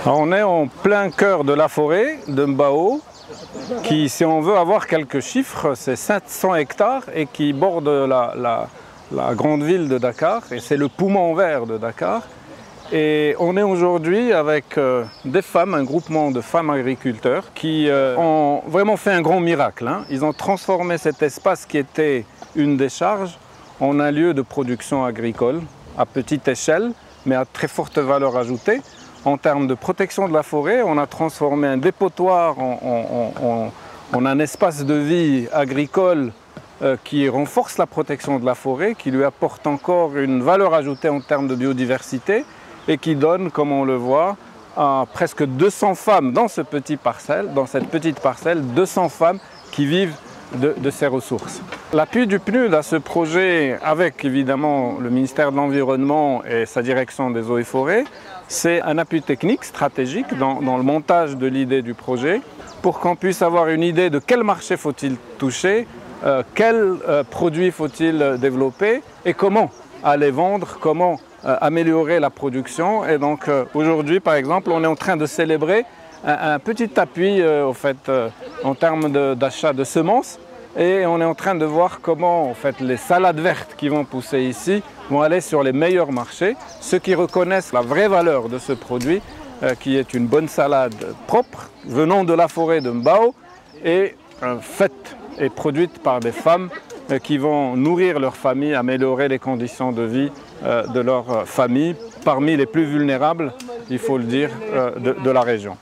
Alors on est en plein cœur de la forêt de Mbao, qui, si on veut avoir quelques chiffres, c'est 700 hectares et qui borde la grande ville de Dakar, et c'est le poumon vert de Dakar. Et on est aujourd'hui avec des femmes, un groupement de femmes agriculteurs qui ont vraiment fait un grand miracle. Ils ont transformé cet espace qui était une décharge en un lieu de production agricole à petite échelle, mais à très forte valeur ajoutée. En termes de protection de la forêt, on a transformé un dépotoir en un espace de vie agricole qui renforce la protection de la forêt, qui lui apporte encore une valeur ajoutée en termes de biodiversité et qui donne, comme on le voit, à presque 200 femmes dans cette petite parcelle, 200 femmes qui vivent de ces ressources. L'appui du PNUD à ce projet, avec évidemment le ministère de l'Environnement et sa direction des eaux et forêts, c'est un appui technique, stratégique dans le montage de l'idée du projet pour qu'on puisse avoir une idée de quel marché faut-il toucher, quels produits faut-il développer et comment aller vendre, comment améliorer la production. Et donc aujourd'hui, par exemple, on est en train de célébrer un petit appui en termes d'achat de semences. Et on est en train de voir comment les salades vertes qui vont pousser ici vont aller sur les meilleurs marchés. Ceux qui reconnaissent la vraie valeur de ce produit, qui est une bonne salade propre, venant de la forêt de Mbao, et faite et produite par des femmes qui vont nourrir leur famille, améliorer les conditions de vie de leur famille, parmi les plus vulnérables, il faut le dire, de la région.